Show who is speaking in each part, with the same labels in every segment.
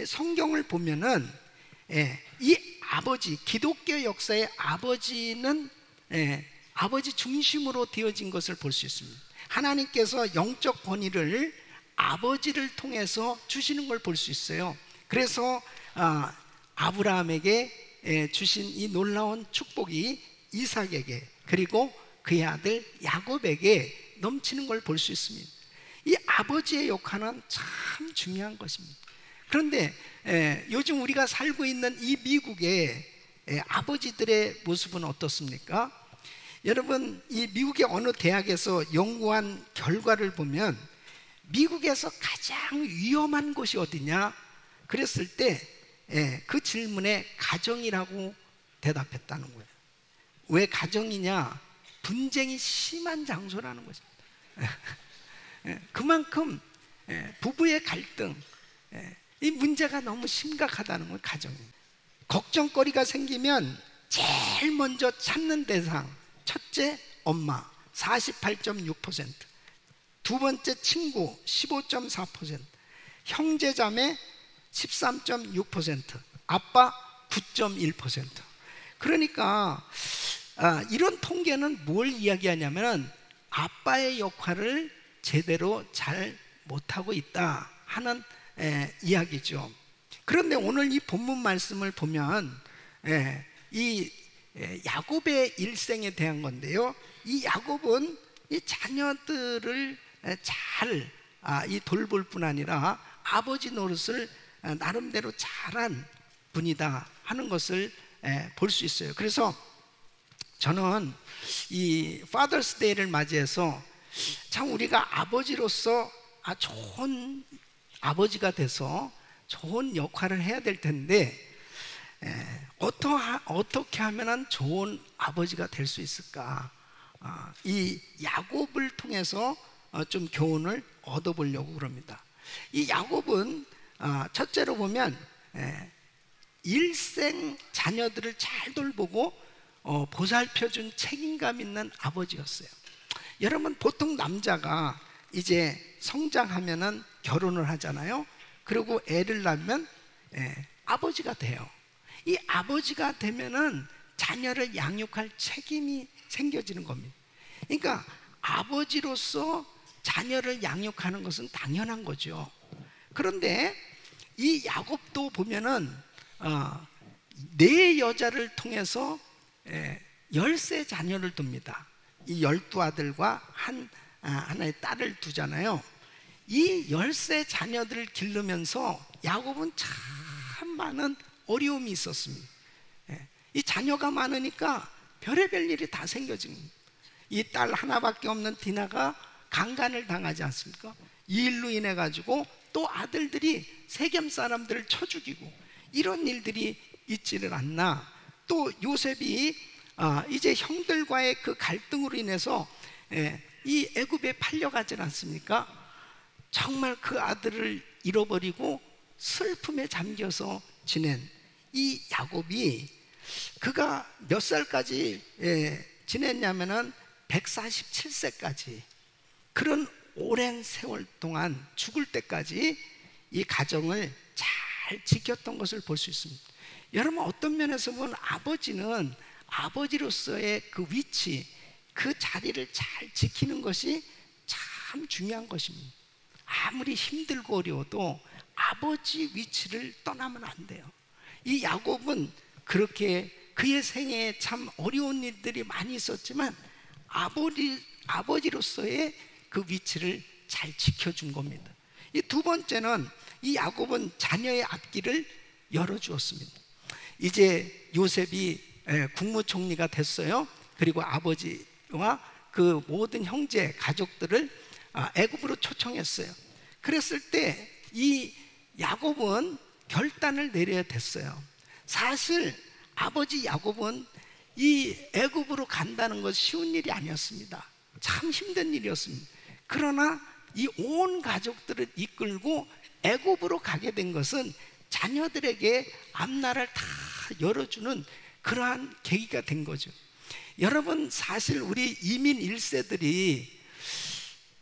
Speaker 1: 성경을 보면은 이 아버지, 기독교 역사의 아버지는 아버지 중심으로 되어진 것을 볼 수 있습니다. 하나님께서 영적 권위를 아버지를 통해서 주시는 걸 볼 수 있어요. 그래서 아브라함에게 주신 이 놀라운 축복이 이삭에게, 그리고 그의 아들 야곱에게 넘치는 걸 볼 수 있습니다. 이 아버지의 역할은 참 중요한 것입니다. 그런데 요즘 우리가 살고 있는 이 미국의 아버지들의 모습은 어떻습니까? 여러분, 이 미국의 어느 대학에서 연구한 결과를 보면 미국에서 가장 위험한 곳이 어디냐? 그랬을 때 그 질문에 가정이라고 대답했다는 거예요. 왜 가정이냐? 분쟁이 심한 장소라는 거죠. 그만큼 부부의 갈등, 이 문제가 너무 심각하다는 거예요. 가정이. 걱정거리가 생기면 제일 먼저 찾는 대상, 첫째 엄마 48.6%, 두 번째 친구 15.4%, 형제자매 13.6%, 아빠 9.1%. 그러니까 이런 통계는 뭘 이야기하냐면 아빠의 역할을 제대로 잘 못하고 있다 하는 이야기죠. 그런데 오늘 이 본문 말씀을 보면 이 야곱의 일생에 대한 건데요, 이 야곱은 이 자녀들을 잘 돌볼 뿐 아니라 아버지 노릇을 나름대로 잘한 분이다 하는 것을 볼 수 있어요. 그래서 저는 이 Father's Day를 맞이해서 참 우리가 아버지로서 좋은 아버지가 돼서 좋은 역할을 해야 될 텐데 어떻게 하면 좋은 아버지가 될 수 있을까? 이 야곱을 통해서 좀 교훈을 얻어보려고 그럽니다. 이 야곱은 첫째로 보면 일생 자녀들을 잘 돌보고 보살펴준 책임감 있는 아버지였어요. 여러분, 보통 남자가 이제 성장하면은 결혼을 하잖아요. 그리고 애를 낳으면 아버지가 돼요. 이 아버지가 되면은 자녀를 양육할 책임이 생겨지는 겁니다. 그러니까 아버지로서 자녀를 양육하는 것은 당연한 거죠. 그런데 이 야곱도 보면은 네 여자를 통해서 13 자녀를 둡니다. 이 12아들과 하나의 딸을 두잖아요. 이 13 자녀들을 기르면서 야곱은 참 많은 어려움이 있었습니다. 이 자녀가 많으니까 별의별 일이 다 생겨집니다. 이 딸 하나밖에 없는 디나가 강간을 당하지 않습니까? 이 일로 인해 가지고 또 아들들이 세겜 사람들을 쳐 죽이고, 이런 일들이 있지를 않나. 또 요셉이 이제 형들과의 그 갈등으로 인해서 이 애굽에 팔려가지 않습니까? 정말 그 아들을 잃어버리고 슬픔에 잠겨서 지낸 이 야곱이, 그가 몇 살까지 지냈냐면은 147세까지, 그런 오랜 세월 동안 죽을 때까지 이 가정을 잘 지켰던 것을 볼 수 있습니다. 여러분, 어떤 면에서 보면 아버지는 아버지로서의 그 위치, 그 자리를 잘 지키는 것이 참 중요한 것입니다. 아무리 힘들고 어려워도 아버지 위치를 떠나면 안 돼요. 이 야곱은 그렇게 그의 생애에 참 어려운 일들이 많이 있었지만 아버지로서의 그 위치를 잘 지켜준 겁니다. 이 두 번째는, 이 야곱은 자녀의 앞길을 열어주었습니다. 이제 요셉이 국무총리가 됐어요. 그리고 아버지와 그 모든 형제 가족들을 애굽으로 초청했어요. 그랬을 때 이 야곱은 결단을 내려야 됐어요. 사실 아버지 야곱은 이 애굽으로 간다는 것이 쉬운 일이 아니었습니다. 참 힘든 일이었습니다. 그러나 이 온 가족들을 이끌고 애굽으로 가게 된 것은 자녀들에게 앞날을 다 열어주는 그러한 계기가 된 거죠. 여러분, 사실 우리 이민 1세들이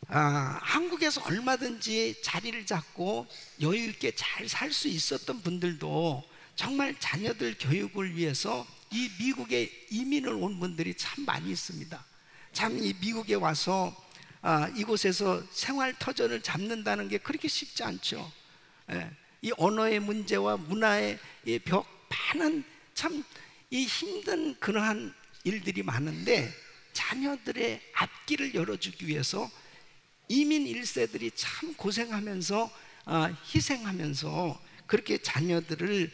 Speaker 1: 한국에서 얼마든지 자리를 잡고 여유 있게 잘 살 수 있었던 분들도 정말 자녀들 교육을 위해서 이 미국에 이민을 온 분들이 참 많이 있습니다. 참 이 미국에 와서 이곳에서 생활 터전을 잡는다는 게 그렇게 쉽지 않죠. 이 언어의 문제와 문화의 벽, 많은 참 이 힘든 그러한 일들이 많은데, 자녀들의 앞길을 열어주기 위해서 이민 1세들이 참 고생하면서 희생하면서 그렇게 자녀들을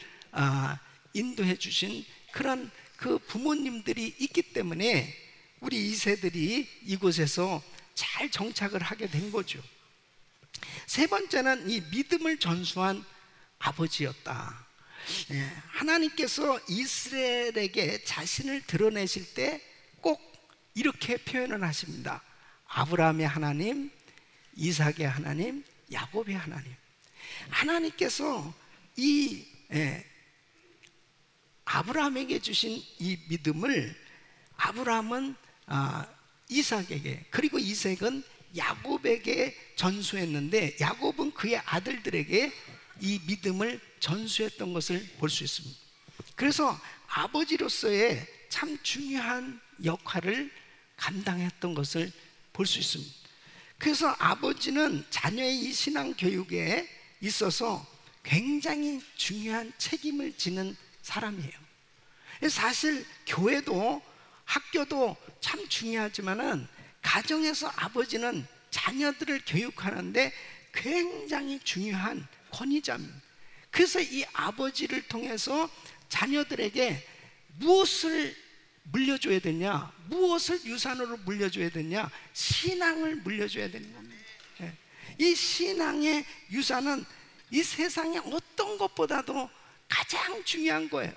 Speaker 1: 인도해 주신 그런 그 부모님들이 있기 때문에 우리 2세들이 이곳에서 잘 정착을 하게 된 거죠. 세 번째는 이 믿음을 전수한 아버지였다. 하나님께서 이스라엘에게 자신을 드러내실 때 꼭 이렇게 표현을 하십니다. 아브라함의 하나님, 이삭의 하나님, 야곱의 하나님. 하나님께서 이 아브라함에게 주신 이 믿음을 아브라함은 이삭에게, 그리고 이삭은 야곱에게 전수했는데, 야곱은 그의 아들들에게 이 믿음을 전수했던 것을 볼 수 있습니다. 그래서 아버지로서의 참 중요한 역할을 감당했던 것을 볼 수 있습니다. 그래서 아버지는 자녀의 이 신앙 교육에 있어서 굉장히 중요한 책임을 지는 사람이에요. 사실 교회도 학교도 참 중요하지만은 가정에서 아버지는 자녀들을 교육하는데 굉장히 중요한 권위자입니다. 그래서 이 아버지를 통해서 자녀들에게 무엇을 물려줘야 되냐, 무엇을 유산으로 물려줘야 되냐, 신앙을 물려줘야 되는 겁니다. 이 신앙의 유산은 이 세상의 어떤 것보다도 가장 중요한 거예요.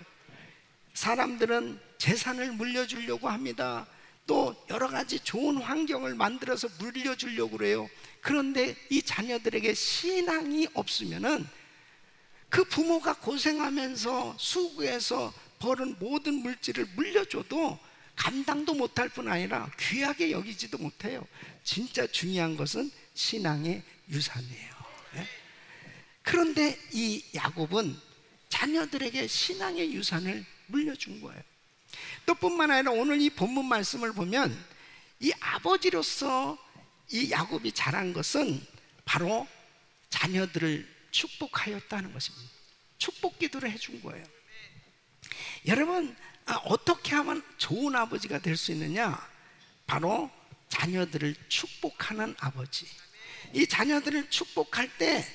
Speaker 1: 사람들은 재산을 물려주려고 합니다. 또 여러 가지 좋은 환경을 만들어서 물려주려고 그래요. 그런데 이 자녀들에게 신앙이 없으면은 그 부모가 고생하면서 수고해서 벌은 모든 물질을 물려줘도 감당도 못할 뿐 아니라 귀하게 여기지도 못해요. 진짜 중요한 것은 신앙의 유산이에요. 그런데 이 야곱은 자녀들에게 신앙의 유산을 물려준 거예요. 또 뿐만 아니라 오늘 이 본문 말씀을 보면 이 아버지로서 이 야곱이 잘한 것은 바로 자녀들을 축복하였다는 것입니다. 축복 기도를 해준 거예요. 여러분, 어떻게 하면 좋은 아버지가 될 수 있느냐? 바로 자녀들을 축복하는 아버지. 이 자녀들을 축복할 때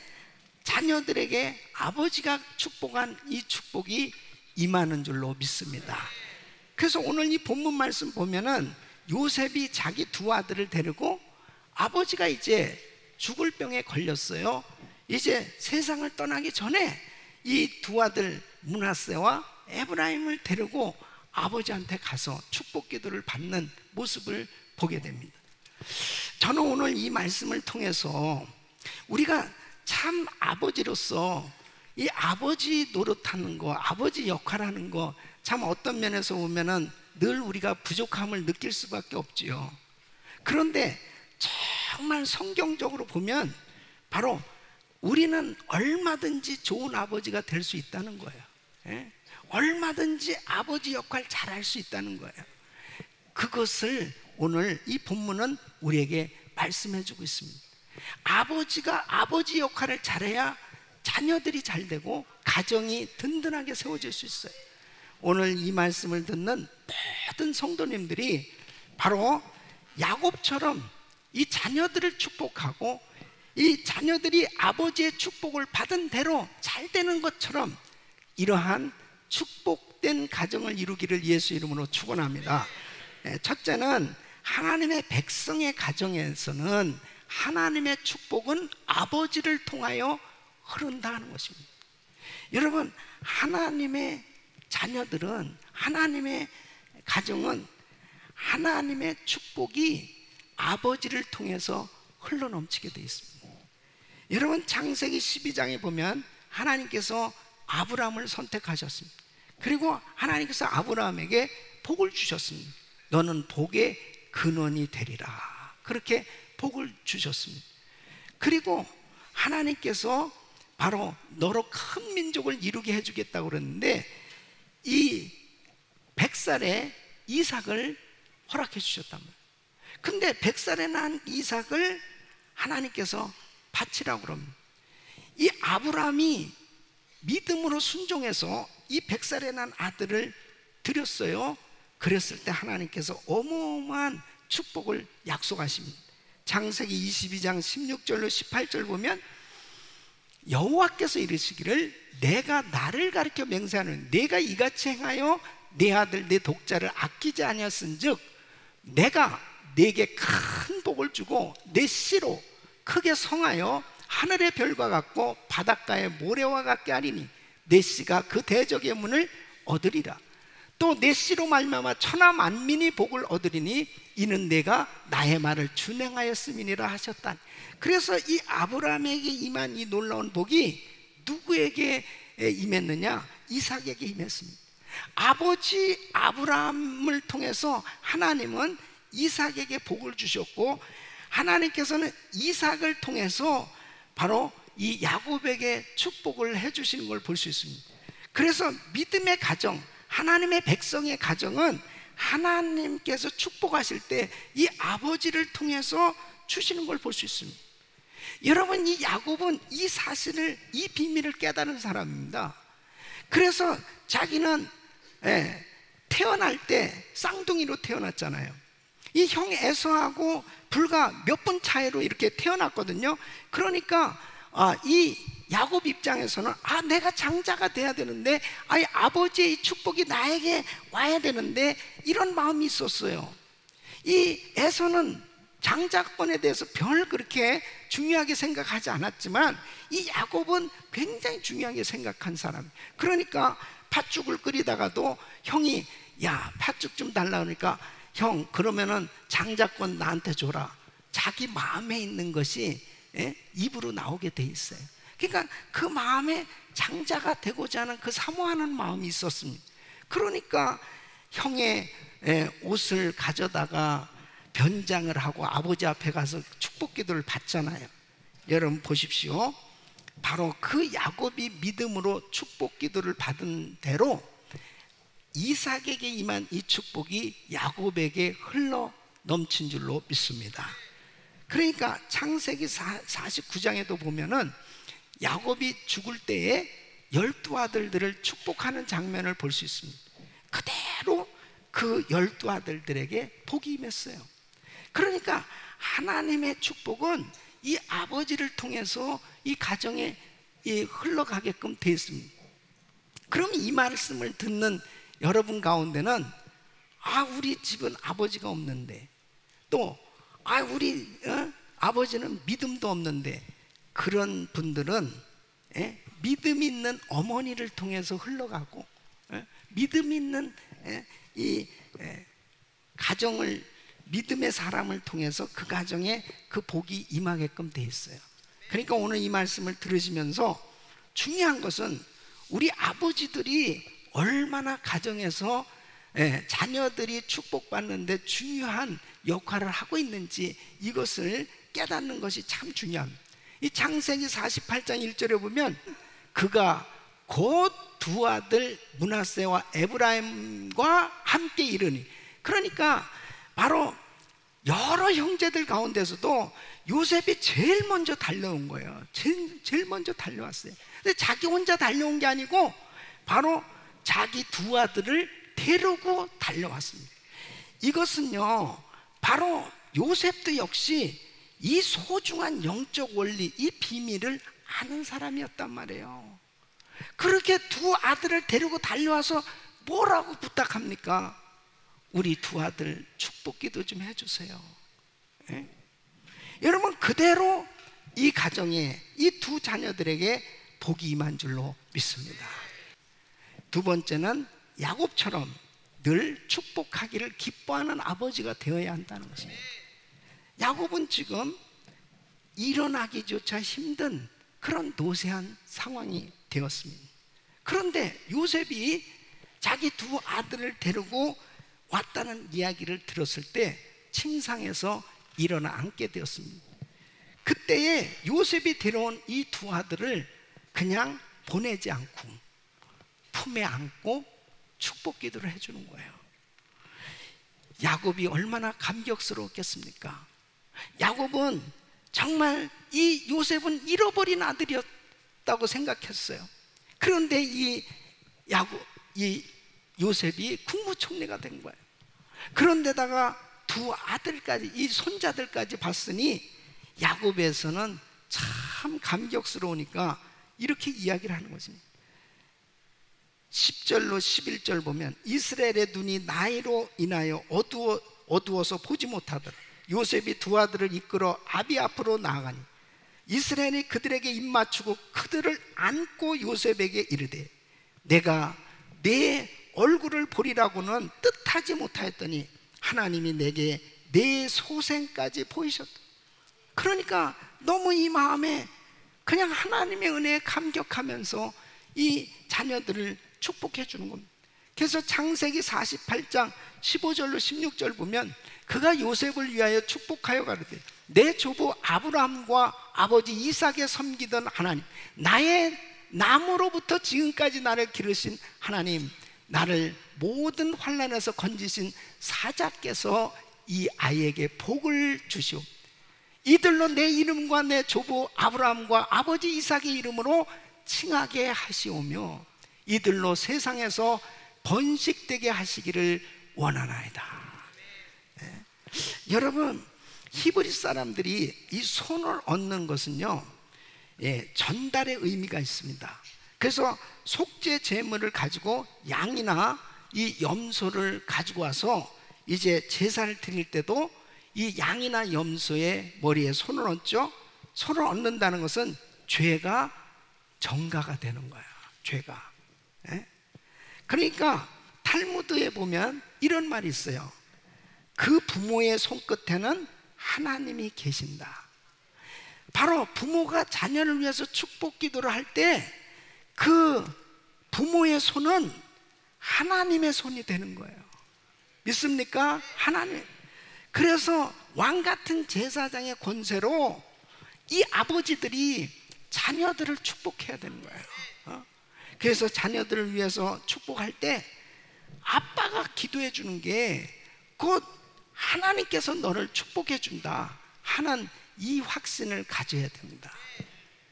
Speaker 1: 자녀들에게 아버지가 축복한 이 축복이 임하는 줄로 믿습니다. 그래서 오늘 이 본문 말씀 보면은 요셉이 자기 두 아들을 데리고, 아버지가 이제 죽을 병에 걸렸어요. 이제 세상을 떠나기 전에 이 두 아들 므낫세와 에브라임을 데리고 아버지한테 가서 축복 기도를 받는 모습을 보게 됩니다. 저는 오늘 이 말씀을 통해서 우리가 참 아버지로서 이 아버지 노릇하는 거, 아버지 역할하는 거, 참 어떤 면에서 보면은 늘 우리가 부족함을 느낄 수밖에 없지요. 그런데 정말 성경적으로 보면 바로 우리는 얼마든지 좋은 아버지가 될 수 있다는 거예요. 얼마든지 아버지 역할 잘할 수 있다는 거예요. 그것을 오늘 이 본문은 우리에게 말씀해 주고 있습니다. 아버지가 아버지 역할을 잘해야 자녀들이 잘 되고 가정이 든든하게 세워질 수 있어요. 오늘 이 말씀을 듣는 모든 성도님들이 바로 야곱처럼 이 자녀들을 축복하고 이 자녀들이 아버지의 축복을 받은 대로 잘 되는 것처럼 이러한 축복된 가정을 이루기를 예수 이름으로 축원합니다. 첫째는 하나님의 백성의 가정에서는 하나님의 축복은 아버지를 통하여 흐른다 하는 것입니다. 여러분, 하나님의 자녀들은, 하나님의 가정은 하나님의 축복이 아버지를 통해서 흘러넘치게 되어 있습니다. 여러분, 창세기 12장에 보면 하나님께서 아브라함을 선택하셨습니다. 그리고 하나님께서 아브라함에게 복을 주셨습니다. 너는 복의 근원이 되리라. 그렇게 복을 주셨습니다. 그리고 하나님께서 바로 너로 큰 민족을 이루게 해주겠다고 그랬는데 이 100살에 이삭을 허락해 주셨단 말이에요. 근데 100살에 난 이삭을 하나님께서 바치라고 그럽니다. 이 아브라함이 믿음으로 순종해서 이 100살에 난 아들을 드렸어요. 그랬을 때 하나님께서 어마어마한 축복을 약속하십니다. 창세기 22장 16절로 18절 보면 여호와께서 이르시기를 내가 나를 가리켜 맹세하는 내가 이같이 행하여 내 아들 내 독자를 아끼지 아니하였은즉 내가 네게 큰 복을 주고 내 씨로 크게 성하여 하늘의 별과 같고 바닷가의 모래와 같게 하리니 내 씨가 그 대적의 문을 얻으리라. 또 내 씨로 말미암아 천하 만민이 복을 얻으리니 이는 내가 나의 말을 준행하였음이니라 하셨다. 그래서 이 아브라함에게 임한 이 놀라운 복이 누구에게 임했느냐? 이삭에게 임했습니다. 아버지 아브라함을 통해서 하나님은 이삭에게 복을 주셨고 하나님께서는 이삭을 통해서 바로 이 야곱에게 축복을 해주시는 걸 볼 수 있습니다. 그래서 믿음의 가정, 하나님의 백성의 가정은 하나님께서 축복하실 때 이 아버지를 통해서 주시는 걸 볼 수 있습니다. 여러분, 이 야곱은 이 사실을, 이 비밀을 깨달은 사람입니다. 그래서 자기는 태어날 때 쌍둥이로 태어났잖아요. 이 형 에서하고 불과 몇 분 차이로 이렇게 태어났거든요. 그러니까 이 야곱 입장에서는 내가 장자가 돼야 되는데 아버지의 축복이 나에게 와야 되는데 이런 마음이 있었어요. 이 에서는 장자권에 대해서 별 그렇게 중요하게 생각하지 않았지만 이 야곱은 굉장히 중요하게 생각한 사람. 그러니까 팥죽을 끓이다가도 형이 야 팥죽 좀 달라 그러니까 형 그러면은 장자권 나한테 줘라. 자기 마음에 있는 것이 입으로 나오게 돼 있어요. 그러니까 그 마음에 장자가 되고자 하는 그 사모하는 마음이 있었습니다. 그러니까 형의 옷을 가져다가 변장을 하고 아버지 앞에 가서 축복 기도를 받잖아요. 여러분 보십시오. 바로 그 야곱이 믿음으로 축복 기도를 받은 대로 이삭에게 임한 이 축복이 야곱에게 흘러 넘친 줄로 믿습니다. 그러니까 창세기 49장에도 보면은 야곱이 죽을 때에 12아들들을 축복하는 장면을 볼 수 있습니다. 그대로 그 12아들들에게 복이 임했어요. 그러니까 하나님의 축복은 이 아버지를 통해서 이 가정에 흘러가게끔 되어 있습니다. 그럼 이 말씀을 듣는 여러분 가운데는 우리 집은 아버지가 없는데 또 우리 아버지는 믿음도 없는데 그런 분들은 믿음 있는 어머니를 통해서 흘러가고 믿음 있는 이 가정을 믿음의 사람을 통해서 그 가정에 그 복이 임하게끔 돼 있어요. 그러니까 오늘 이 말씀을 들으시면서 중요한 것은 우리 아버지들이 얼마나 가정에서 자녀들이 축복받는데 중요한 역할을 하고 있는지 이것을 깨닫는 것이 참 중요합니다. 이 창세기 48장 1절에 보면 그가 곧 두 아들 므낫세와 에브라임과 함께 이르니, 그러니까 바로 여러 형제들 가운데서도 요셉이 제일 먼저 달려온 거예요. 제일 먼저 달려왔어요. 근데 자기 혼자 달려온 게 아니고 바로 자기 두 아들을 데리고 달려왔습니다. 이것은요 바로 요셉도 역시 이 소중한 영적 원리, 이 비밀을 아는 사람이었단 말이에요. 그렇게 두 아들을 데리고 달려와서 뭐라고 부탁합니까? 우리 두 아들 축복 기도 좀 해주세요. 여러분, 그대로 이 가정에 이 두 자녀들에게 복이 임한 줄로 믿습니다. 두 번째는 야곱처럼 늘 축복하기를 기뻐하는 아버지가 되어야 한다는 것입니다. 야곱은 지금 일어나기조차 힘든 그런 노쇠한 상황이 되었습니다. 그런데 요셉이 자기 두 아들을 데리고 왔다는 이야기를 들었을 때 침상에서 일어나 앉게 되었습니다. 그때에 요셉이 데려온 이 두 아들을 그냥 보내지 않고 품에 안고 축복 기도를 해주는 거예요. 야곱이 얼마나 감격스러웠겠습니까? 야곱은 정말 이 요셉은 잃어버린 아들이었다고 생각했어요. 그런데 이 요셉이 국무총리가 된 거예요. 그런데다가 두 아들까지, 이 손자들까지 봤으니 야곱에서는 참 감격스러우니까 이렇게 이야기를 하는 것입니다. 10절로 11절 보면 이스라엘의 눈이 나이로 인하여 어두워서 보지 못하더라. 요셉이 두 아들을 이끌어 아비 앞으로 나아가니 이스라엘이 그들에게 입맞추고 그들을 안고 요셉에게 이르되 내가 내 얼굴을 보리라고는 뜻하지 못하였더니 하나님이 내게 내 소생까지 보이셨다. 그러니까 너무 이 마음에 그냥 하나님의 은혜에 감격하면서 이 자녀들을 축복해 주는 겁니다. 그래서 창세기 48장 15절로 16절 보면 그가 요셉을 위하여 축복하여 가르되 내 조부 아브라함과 아버지 이삭에 섬기던 하나님, 나의 남으로부터 지금까지 나를 기르신 하나님, 나를 모든 환난에서 건지신 사자께서 이 아이에게 복을 주시오. 이들로 내 이름과 내 조부 아브라함과 아버지 이삭의 이름으로 칭하게 하시오며 이들로 세상에서 번식되게 하시기를 원하나이다. 네. 여러분, 히브리 사람들이 이 손을 얻는 것은요, 전달의 의미가 있습니다. 그래서 속죄 제물을 가지고 양이나 이 염소를 가지고 와서 이제 제사를 드릴 때도 이 양이나 염소의 머리에 손을 얹죠. 손을 얹는다는 것은 죄가 정가가 되는 거예요. 죄가. 그러니까 탈무드에 보면 이런 말이 있어요. 그 부모의 손끝에는 하나님이 계신다. 바로 부모가 자녀를 위해서 축복 기도를 할 때 그 부모의 손은 하나님의 손이 되는 거예요. 믿습니까? 하나님. 그래서 왕 같은 제사장의 권세로 이 아버지들이 자녀들을 축복해야 되는 거예요. 그래서 자녀들을 위해서 축복할 때 아빠가 기도해 주는 게 곧 하나님께서 너를 축복해 준다 하는 이 확신을 가져야 됩니다.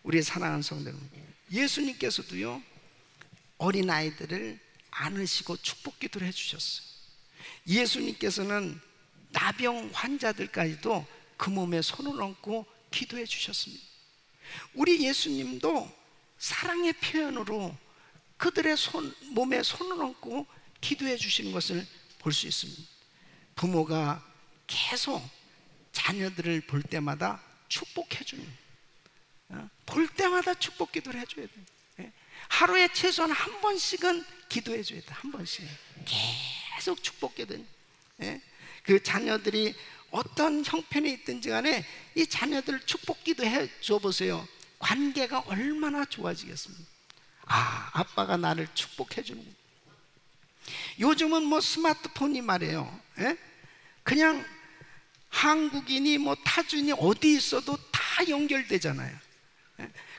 Speaker 1: 우리 사랑하는 성도 여러분, 예수님께서도요 어린아이들을 안으시고 축복 기도를 해주셨어요. 예수님께서는 나병 환자들까지도 그 몸에 손을 얹고 기도해 주셨습니다. 우리 예수님도 사랑의 표현으로 그들의 몸에 손을 얹고 기도해 주시는 것을 볼 수 있습니다. 부모가 계속 자녀들을 볼 때마다 축복해 주는, 볼 때마다 축복 기도를 해줘야 돼요. 하루에 최소한 한 번씩은 기도해 줘야 돼요. 한 번씩 계속 축복 기도. 그 자녀들이 어떤 형편에 있든지 간에 이 자녀들을 축복 기도해 줘 보세요. 관계가 얼마나 좋아지겠습니까? 아빠가 나를 축복해 주는 거예요. 요즘은 뭐 스마트폰이 말이에요. 그냥 한국인이 뭐 타주인이 어디 있어도 다 연결되잖아요.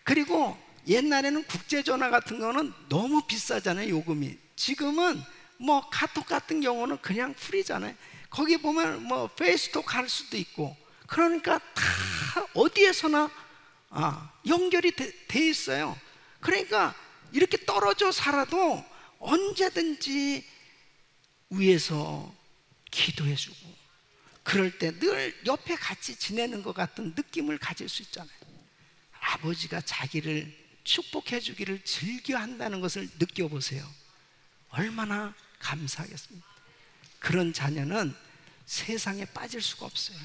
Speaker 1: 그리고 옛날에는 국제전화 같은 거는 너무 비싸잖아요, 요금이. 지금은 뭐 카톡 같은 경우는 그냥 프리잖아요. 거기 보면 뭐 페이스톡 할 수도 있고, 그러니까 다 어디에서나 연결이 돼 있어요. 그러니까 이렇게 떨어져 살아도 언제든지 위에서 기도해주고, 그럴 때 늘 옆에 같이 지내는 것 같은 느낌을 가질 수 있잖아요. 아버지가 자기를 축복해 주기를 즐겨 한다는 것을 느껴보세요. 얼마나 감사하겠습니까? 그런 자녀는 세상에 빠질 수가 없어요.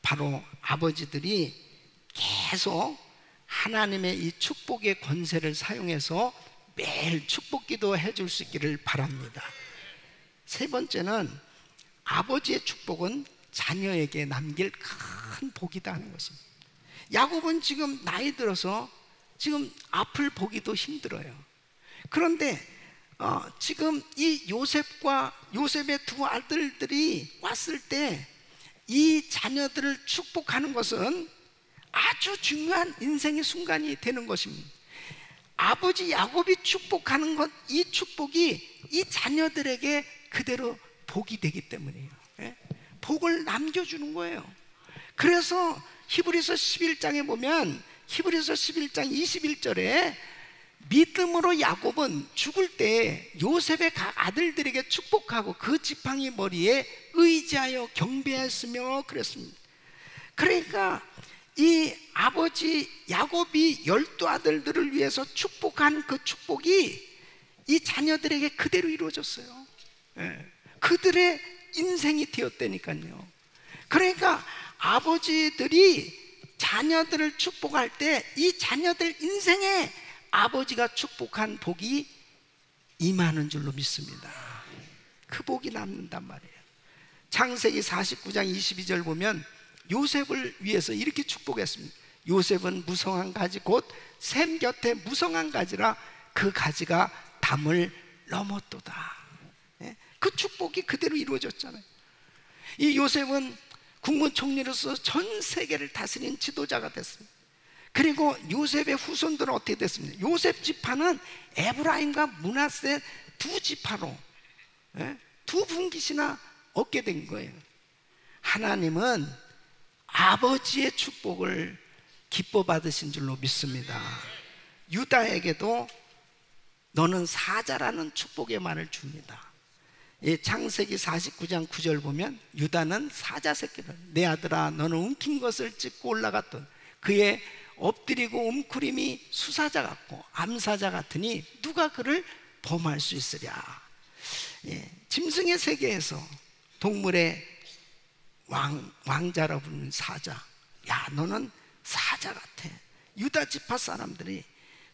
Speaker 1: 바로 아버지들이 계속 하나님의 이 축복의 권세를 사용해서 매일 축복 기도해 줄 수 있기를 바랍니다. 세 번째는 아버지의 축복은 자녀에게 남길 큰 복이다 하는 것입니다. 야곱은 지금 나이 들어서 지금 앞을 보기도 힘들어요. 그런데 지금 이 요셉과 요셉의 두 아들들이 왔을 때 이 자녀들을 축복하는 것은 아주 중요한 인생의 순간이 되는 것입니다. 아버지 야곱이 축복하는 것, 이 축복이 이 자녀들에게 그대로 복이 되기 때문이에요. 복을 남겨주는 거예요. 그래서 히브리서 11장에 보면, 히브리서 11장 21절에 믿음으로 야곱은 죽을 때 요셉의 각 아들들에게 축복하고 그 지팡이 머리에 의지하여 경배했으며 그랬습니다. 그러니까 이 아버지 야곱이 12아들들을 위해서 축복한 그 축복이 이 자녀들에게 그대로 이루어졌어요. 그들의 인생이 되었다니까요. 그러니까 아버지들이 자녀들을 축복할 때 이 자녀들 인생에 아버지가 축복한 복이 임하는 줄로 믿습니다. 그 복이 남는단 말이에요. 창세기 49장 22절 보면 요셉을 위해서 이렇게 축복했습니다. 요셉은 무성한 가지 곧 샘 곁에 무성한 가지라 그 가지가 담을 넘었도다. 그 축복이 그대로 이루어졌잖아요. 이 요셉은 국무총리로서 전 세계를 다스린 지도자가 됐습니다. 그리고 요셉의 후손들은 어떻게 됐습니까? 요셉 지파는 에브라임과 므낫세 두 지파로 두 분깃이나 얻게 된 거예요. 하나님은 아버지의 축복을 기뻐 받으신 줄로 믿습니다. 유다에게도 너는 사자라는 축복의 말을 줍니다. 창세기 49장 9절 보면 유다는 사자 새끼를, 내 아들아 너는 움킨 것을 찢고 올라갔던 그의 엎드리고 움크림이 수사자 같고 암사자 같으니 누가 그를 범할 수 있으랴. 짐승의 세계에서 동물의 왕자라 부르는 사자, 야 너는 사자 같아. 유다 지파 사람들이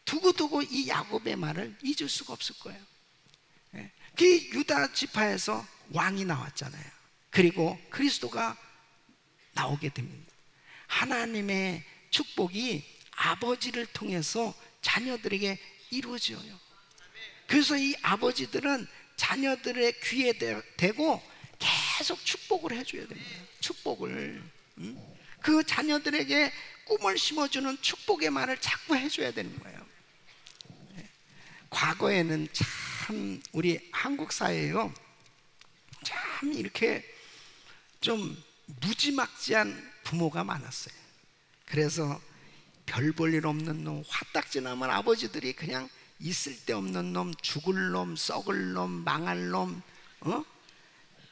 Speaker 1: 두고두고 이 야곱의 말을 잊을 수가 없을 거예요. 그 유다 지파에서 왕이 나왔잖아요. 그리고 그리스도가 나오게 됩니다. 하나님의 축복이 아버지를 통해서 자녀들에게 이루어져요. 그래서 이 아버지들은 자녀들의 귀에 대고 계속 축복을 해줘야 됩니다. 축복을. 그 자녀들에게 꿈을 심어주는 축복의 말을 자꾸 해줘야 되는 거예요. 과거에는 참 우리 한국 사회에요, 참 이렇게 좀 무지막지한 부모가 많았어요. 그래서 별 볼 일 없는 놈, 화딱지 나면 아버지들이 그냥 있을 데 없는 놈, 죽을 놈, 썩을 놈, 망할 놈,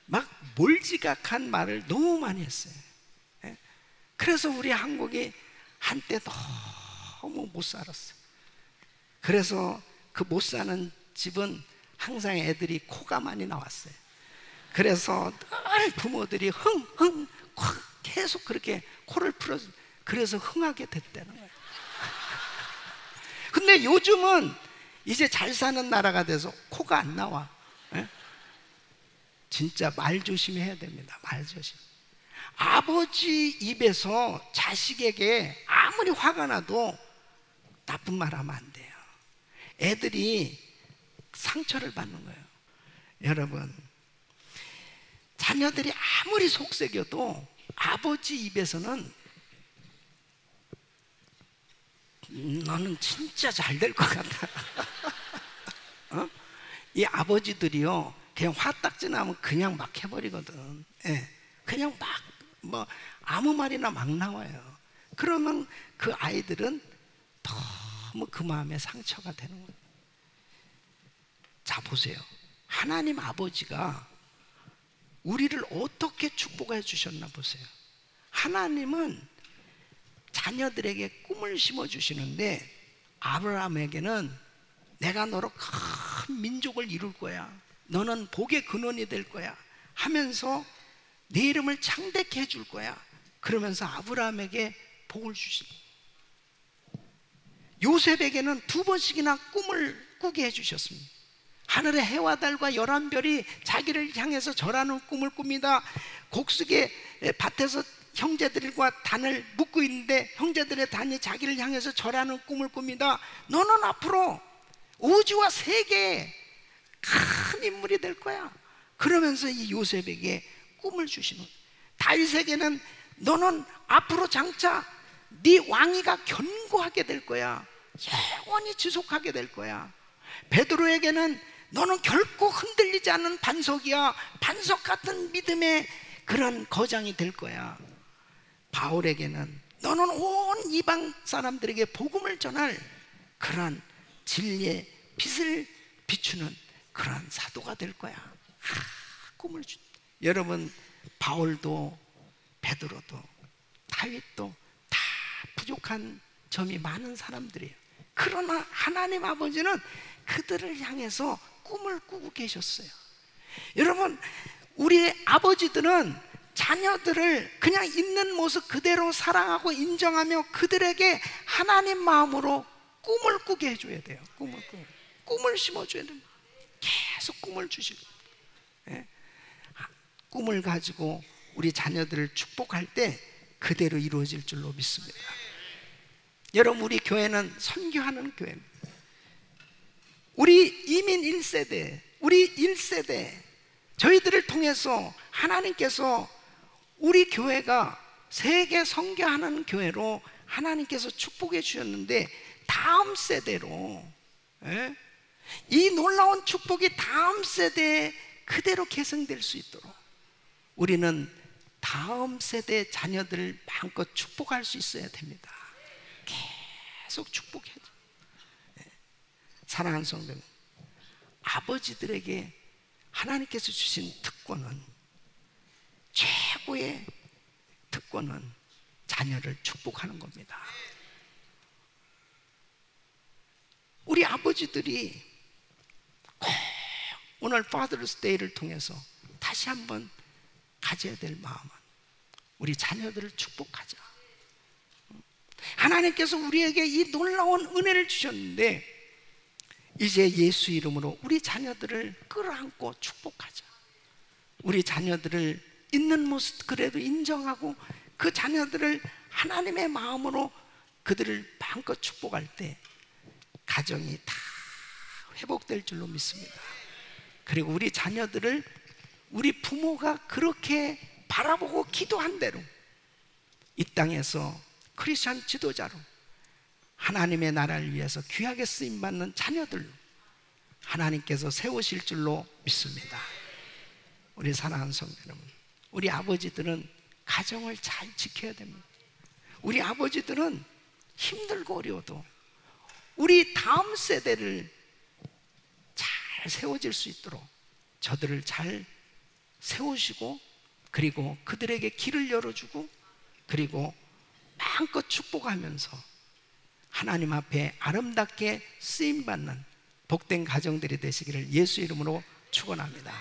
Speaker 1: 막 몰지각한 말을 너무 많이 했어요. 그래서 우리 한국이 한때 너무 못 살았어요. 그래서 그 못 사는 집은 항상 애들이 코가 많이 나왔어요. 그래서 늘 부모들이 흥 계속 그렇게 코를 풀어줘. 그래서 흥하게 됐다는 거예요. 근데 요즘은 이제 잘 사는 나라가 돼서 코가 안 나와. 진짜 말 조심해야 됩니다. 말 조심. 아버지 입에서 자식에게 아무리 화가 나도 나쁜 말 하면 안 돼요. 애들이 상처를 받는 거예요. 여러분, 자녀들이 아무리 속삭여도 아버지 입에서는 너는 진짜 잘 될 것 같아. 이 아버지들이요, 그냥 화딱지 나면 그냥 막 해버리거든. 그냥 막 아무 말이나 막 나와요. 그러면 그 아이들은 너무 그 마음에 상처가 되는 거예요. 자, 보세요. 하나님 아버지가 우리를 어떻게 축복해 주셨나 보세요. 하나님은 자녀들에게 꿈을 심어 주시는데, 아브라함에게는 내가 너로 큰 민족을 이룰 거야, 너는 복의 근원이 될 거야 하면서 내 이름을 창대케 해줄 거야. 그러면서 아브라함에게 복을 주신, 요셉에게는 2번씩이나 꿈을 꾸게 해주셨습니다. 하늘의 해와 달과 11별이 자기를 향해서 절하는 꿈을 꿉니다. 곡식의 밭에서 형제들과 단을 묶고 있는데 형제들의 단이 자기를 향해서 절하는 꿈을 꿉니다. 너는 앞으로 우주와 세계의 큰 인물이 될 거야. 그러면서 이 요셉에게 꿈을 주시는, 다윗에게는 너는 앞으로 장차 네 왕위가 견고하게 될 거야. 영원히 지속하게 될 거야. 베드로에게는 너는 결코 흔들리지 않는 반석이야. 반석 같은 믿음의 그런 거장이 될 거야. 바울에게는 너는 온 이방 사람들에게 복음을 전할 그러한 진리의 빛을 비추는 그러한 사도가 될 거야. 꿈을 주. 여러분, 바울도 베드로도 다윗도 다 부족한 점이 많은 사람들이에요. 그러나 하나님 아버지는 그들을 향해서 꿈을 꾸고 계셨어요. 여러분, 우리 아버지들은 자녀들을 그냥 있는 모습 그대로 사랑하고 인정하며 그들에게 하나님 마음으로 꿈을 꾸게 해줘야 돼요. 꿈을 심어줘야 됩니다. 계속 꿈을 주시고, 예? 꿈을 가지고 우리 자녀들을 축복할 때 그대로 이루어질 줄로 믿습니다. 여러분, 우리 교회는 선교하는 교회입니다. 우리 이민 1세대, 우리 1세대, 저희들을 통해서 하나님께서 우리 교회가 세계 선교하는 교회로 하나님께서 축복해 주셨는데, 다음 세대로, 예? 이 놀라운 축복이 다음 세대에 그대로 계승될 수 있도록 우리는 다음 세대 자녀들을 마음껏 축복할 수 있어야 됩니다. 계속 축복해야 돼요. 사랑하는 성도, 아버지들에게 하나님께서 주신 특권은, 최고의 특권은 자녀를 축복하는 겁니다. 우리 아버지들이 꼭 오늘 Father's Day를 통해서 다시 한번 가져야 될 마음은 우리 자녀들을 축복하자. 하나님께서 우리에게 이 놀라운 은혜를 주셨는데 이제 예수 이름으로 우리 자녀들을 끌어안고 축복하자. 우리 자녀들을 있는 모습 그래도 인정하고 그 자녀들을 하나님의 마음으로 그들을 마음껏 축복할 때 가정이 다 회복될 줄로 믿습니다. 그리고 우리 자녀들을 우리 부모가 그렇게 바라보고 기도한 대로 이 땅에서 크리스천 지도자로 하나님의 나라를 위해서 귀하게 쓰임받는 자녀들로 하나님께서 세우실 줄로 믿습니다. 우리 사랑하는 성도 여러분, 우리 아버지들은 가정을 잘 지켜야 됩니다. 우리 아버지들은 힘들고 어려워도 우리 다음 세대를 잘 세워질 수 있도록 저들을 잘 세우시고, 그리고 그들에게 길을 열어주고, 그리고 마음껏 축복하면서 하나님 앞에 아름답게 쓰임받는 복된 가정들이 되시기를 예수 이름으로 축원합니다.